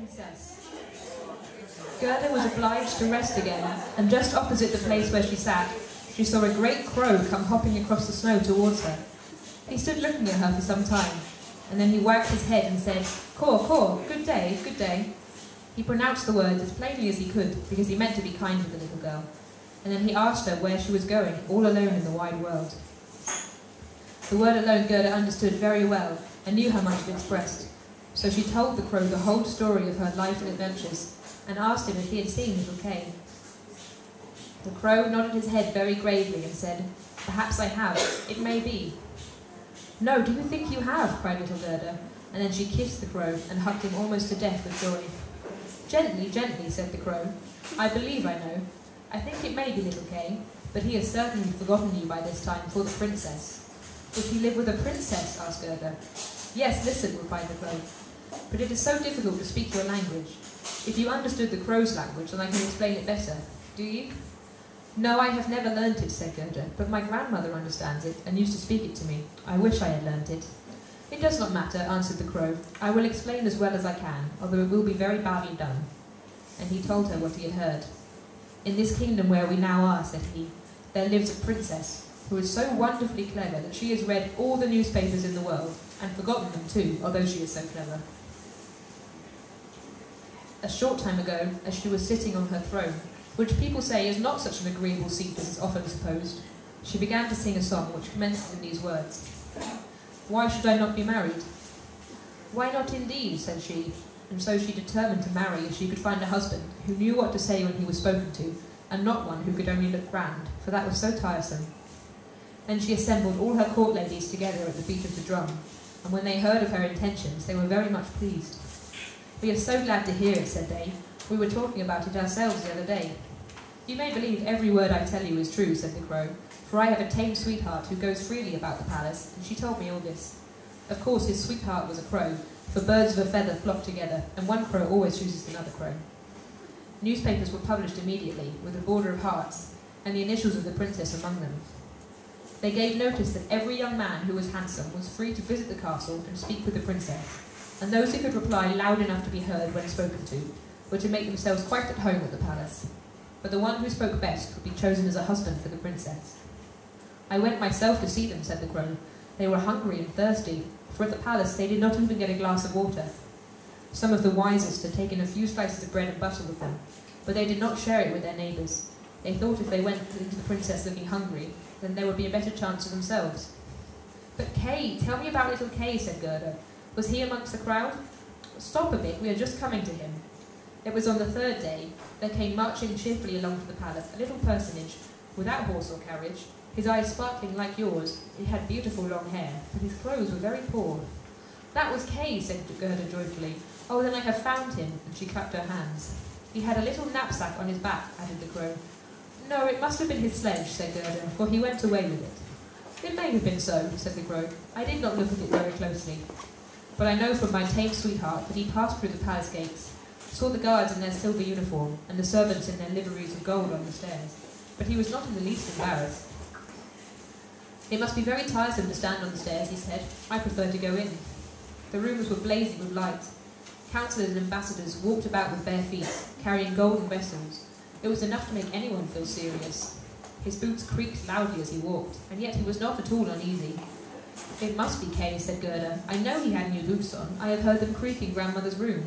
princess. Gerda was obliged to rest again, and just opposite the place where she sat, she saw a great crow come hopping across the snow towards her. He stood looking at her for some time, and then he wagged his head and said, "Caw, caw, good day, good day." He pronounced the words as plainly as he could, because he meant to be kind to the little girl, and then he asked her where she was going, all alone in the wide world. The word alone Gerda understood very well, and knew how much it expressed. So she told the crow the whole story of her life and adventures, and asked him if he had seen little Kay. The crow nodded his head very gravely and said, "Perhaps I have. It may be." "No, do you think you have?" cried little Gerda, and then she kissed the crow and hugged him almost to death with joy. "Gently, gently," said the crow. "I believe I know. I think it may be little Kay, but he has certainly forgotten you by this time for the princess." "Does he live with a princess?" asked Gerda. "Yes, listen," replied the crow. "But it is so difficult to speak your language. If you understood the crow's language, then I can explain it better. Do you?" "No, I have never learnt it," said Gerda, "but my grandmother understands it, and used to speak it to me. I wish I had learnt it." "It does not matter," answered the crow. "I will explain as well as I can, although it will be very badly done." And he told her what he had heard. "In this kingdom where we now are," said he, "there lives a princess, who is so wonderfully clever that she has read all the newspapers in the world, and forgotten them too, although she is so clever. A short time ago, as she was sitting on her throne, which people say is not such an agreeable seat as is often supposed, she began to sing a song which commenced in these words: "Why should I not be married?" "Why not indeed?" said she, and so she determined to marry if she could find a husband who knew what to say when he was spoken to, and not one who could only look grand, for that was so tiresome. Then she assembled all her court ladies together at the beat of the drum, and when they heard of her intentions, they were very much pleased. "We are so glad to hear it," said they. "We were talking about it ourselves the other day." "You may believe every word I tell you is true," said the crow, "for I have a tame sweetheart who goes freely about the palace, and she told me all this." Of course his sweetheart was a crow, for birds of a feather flock together, and one crow always chooses another crow. Newspapers were published immediately, with a border of hearts, and the initials of the princess among them. They gave notice that every young man who was handsome was free to visit the castle and speak with the princess, and those who could reply loud enough to be heard when spoken to were to make themselves quite at home at the palace, but the one who spoke best would be chosen as a husband for the princess. "I went myself to see them," said the crow. "They were hungry and thirsty, for at the palace they did not even get a glass of water. Some of the wisest had taken a few slices of bread and butter with them, but they did not share it with their neighbours. They thought if they went into the princess looking hungry, then there would be a better chance of themselves." "But Kay, tell me about little Kay," said Gerda. "Was he amongst the crowd?" "Stop a bit, we are just coming to him. It was on the third day. There came marching cheerfully along to the palace a little personage, without horse or carriage, his eyes sparkling like yours. He had beautiful long hair, but his clothes were very poor." "That was Kay," said Gerda joyfully. "Oh, then I have found him," and she clapped her hands. "He had a little knapsack on his back," added the crow. "No, it must have been his sledge," said Gerda, "for he went away with it." "It may have been so," said the crow. "I did not look at it very closely. But I know from my tame sweetheart that he passed through the palace gates, saw the guards in their silver uniform, and the servants in their liveries of gold on the stairs, but he was not in the least embarrassed. "It must be very tiresome to stand on the stairs," he said. "I prefer to go in." The rooms were blazing with light. Councillors and ambassadors walked about with bare feet, carrying golden vessels. It was enough to make anyone feel serious. His boots creaked loudly as he walked, and yet he was not at all uneasy. "It must be Kay," said Gerda. "I know he had new boots on. I have heard them creak in grandmother's room."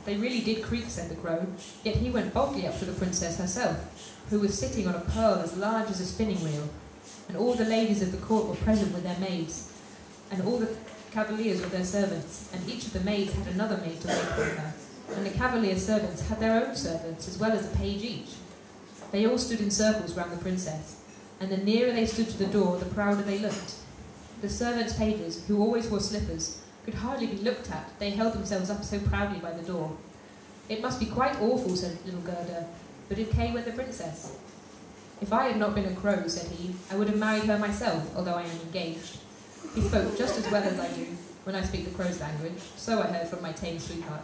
"They really did creak," said the crow, "yet he went boldly up to the princess herself, who was sitting on a pearl as large as a spinning wheel, and all the ladies of the court were present with their maids, and all the cavaliers with their servants, and each of the maids had another maid to wait for her, and the cavalier servants had their own servants, as well as a page each. They all stood in circles round the princess, and the nearer they stood to the door, the prouder they looked. The servants' pages, who always wore slippers, could hardly be looked at, they held themselves up so proudly by the door. "It must be quite awful," said little Gerda, "but did Kay wed the princess?" "If I had not been a crow," said he, "I would have married her myself, although I am engaged." He spoke just as well as I do, when I speak the crow's language, so I heard from my tame sweetheart.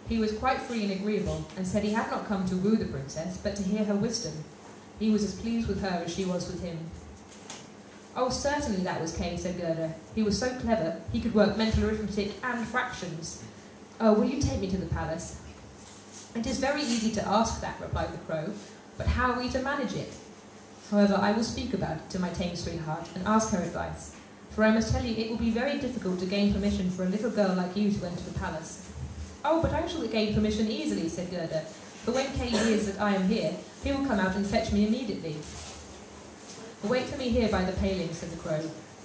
He was quite free and agreeable, and said he had not come to woo the princess, but to hear her wisdom. He was as pleased with her as she was with him. "Oh, certainly that was Kay," said Gerda. "He was so clever, he could work mental arithmetic and fractions. "Oh, will you take me to the palace?" "It is very easy to ask that," replied the crow, "but how are we to manage it? However, I will speak about it to my tame sweetheart and ask her advice, for I must tell you it will be very difficult to gain permission for a little girl like you to enter the palace." "Oh, but I shall gain permission easily," said Gerda, "for when Kay hears that I am here, he will come out and fetch me immediately." "Wait for me here by the paling," said the crow,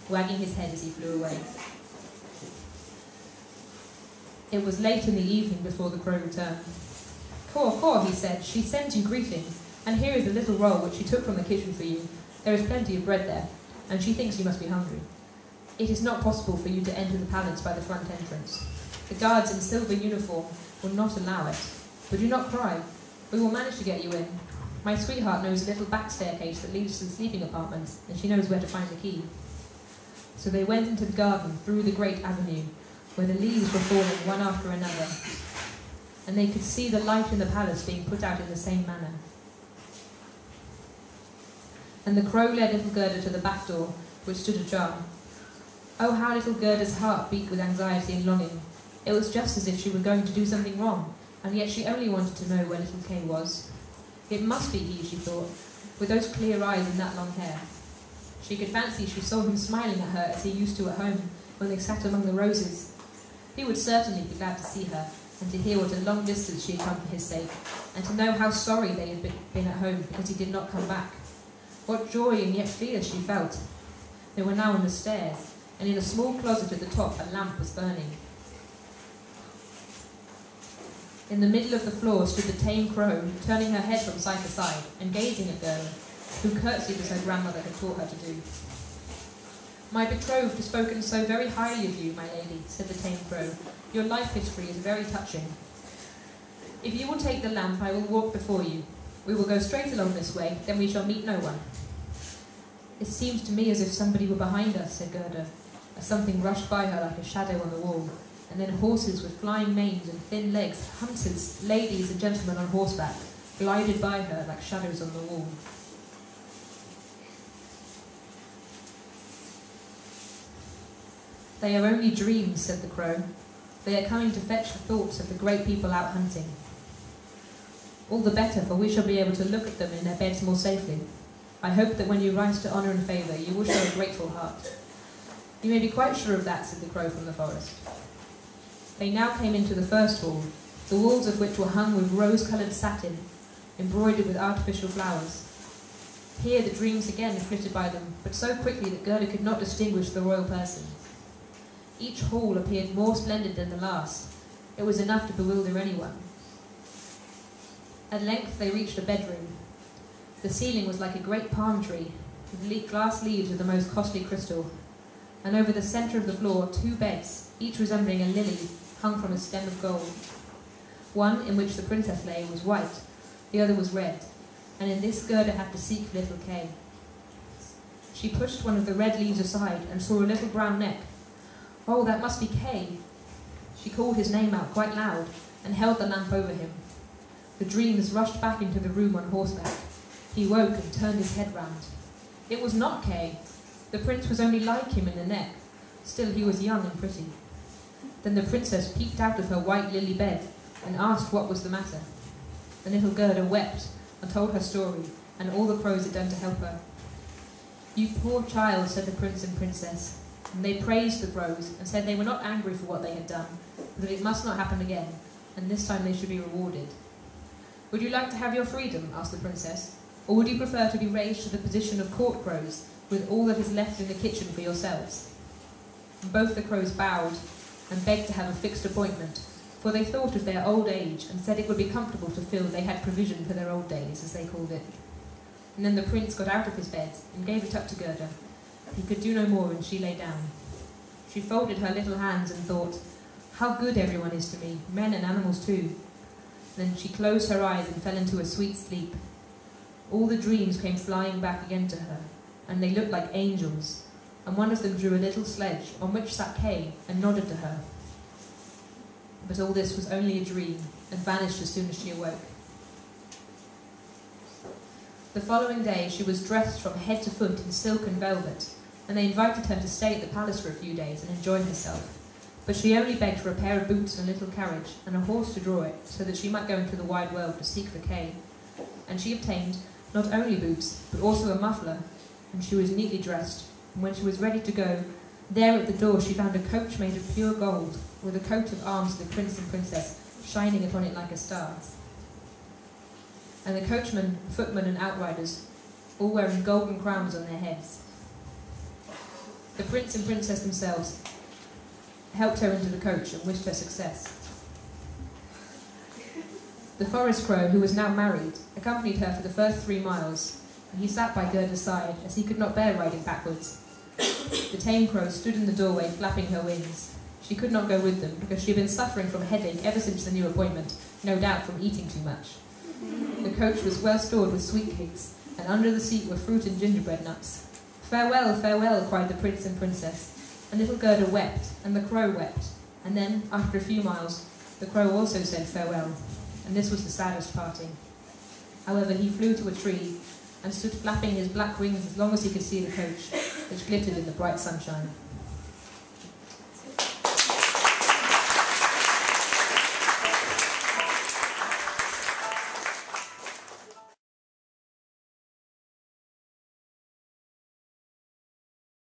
wagging his head as he flew away. It was late in the evening before the crow returned. "Caw, caw," he said, "she sends you greetings, and here is a little roll which she took from the kitchen for you. There is plenty of bread there, and she thinks you must be hungry. It is not possible for you to enter the palace by the front entrance. The guards in silver uniform will not allow it. But do not cry. We will manage to get you in. My sweetheart knows a little back staircase that leads to the sleeping apartments, and she knows where to find the key." So they went into the garden through the great avenue, where the leaves were falling one after another, and they could see the light in the palace being put out in the same manner. And the crow led little Gerda to the back door, which stood ajar. Oh, how little Gerda's heart beat with anxiety and longing. It was just as if she were going to do something wrong, and yet she only wanted to know where little Kay was. It must be he, she thought, with those clear eyes and that long hair. She could fancy she saw him smiling at her as he used to at home, when they sat among the roses. He would certainly be glad to see her, and to hear what a long distance she had come for his sake, and to know how sorry they had been at home because he did not come back. What joy and yet fear she felt. They were now on the stairs, and in a small closet at the top a lamp was burning. In the middle of the floor stood the tame crow, turning her head from side to side, and gazing at Gerda, who curtsied as her grandmother had taught her to do. "My betrothed has spoken so very highly of you, my lady," said the tame crow. "Your life history is very touching. If you will take the lamp, I will walk before you. We will go straight along this way, then we shall meet no one." "It seems to me as if somebody were behind us," said Gerda, as something rushed by her like a shadow on the wall, and then horses with flying manes and thin legs, hunters, ladies and gentlemen on horseback, glided by her like shadows on the wall. "They are only dreams," said the crow. "They are coming to fetch the thoughts of the great people out hunting. All the better, for we shall be able to look at them in their beds more safely. I hope that when you rise to honour and favour, you will show a grateful heart." "You may be quite sure of that," said the crow from the forest. They now came into the first hall, the walls of which were hung with rose-coloured satin, embroidered with artificial flowers. Here the dreams again flitted by them, but so quickly that Gerda could not distinguish the royal persons. Each hall appeared more splendid than the last. It was enough to bewilder anyone. At length they reached a bedroom. The ceiling was like a great palm tree, with glass leaves of the most costly crystal, and over the centre of the floor 2 beds, each resembling a lily, hung from a stem of gold. One, in which the princess lay, was white, the other was red, and in this Gerda had to seek for little Kay. She pushed one of the red leaves aside and saw a little brown neck. Oh, that must be Kay. She called his name out quite loud and held the lamp over him. The dreams rushed back into the room on horseback. He woke and turned his head round. It was not Kay. The prince was only like him in the neck. Still, he was young and pretty. Then the princess peeped out of her white lily bed and asked what was the matter. The little Gerda wept and told her story, and all the crows had done to help her. "You poor child," said the prince and princess, and they praised the crows and said they were not angry for what they had done, but that it must not happen again, and this time they should be rewarded. "Would you like to have your freedom?" asked the princess, "or would you prefer to be raised to the position of court crows, with all that is left in the kitchen for yourselves?" And both the crows bowed and begged to have a fixed appointment, for they thought of their old age and said it would be comfortable to feel they had provision for their old days, as they called it. And then the prince got out of his bed and gave it up to Gerda. He could do no more, and she lay down. She folded her little hands and thought, "How good everyone is to me, men and animals too." Then she closed her eyes and fell into a sweet sleep. All the dreams came flying back again to her, and they looked like angels, and one of them drew a little sledge on which sat Kay and nodded to her. But all this was only a dream, and vanished as soon as she awoke. The following day she was dressed from head to foot in silk and velvet, and they invited her to stay at the palace for a few days and enjoy herself. But she only begged for a pair of boots and a little carriage, and a horse to draw it, so that she might go into the wide world to seek for Kay. And she obtained not only boots, but also a muffler, and she was neatly dressed. And when she was ready to go, there at the door she found a coach made of pure gold, with a coat of arms of the prince and princess shining upon it like a star. And the coachman, footmen, and outriders, all wearing golden crowns on their heads. The prince and princess themselves helped her into the coach and wished her success. The forest crow, who was now married, accompanied her for the first 3 miles, and he sat by Gerda's side, as he could not bear riding backwards. The tame crow stood in the doorway, flapping her wings. She could not go with them, because she had been suffering from a headache ever since the new appointment, no doubt from eating too much. The coach was well stored with sweetcakes, and under the seat were fruit and gingerbread nuts. "Farewell, farewell," cried the prince and princess, and little Gerda wept, and the crow wept, and then, after a few miles, the crow also said farewell, and this was the saddest parting. However, he flew to a tree, and stood flapping his black wings as long as he could see the coach, which glittered in the bright sunshine.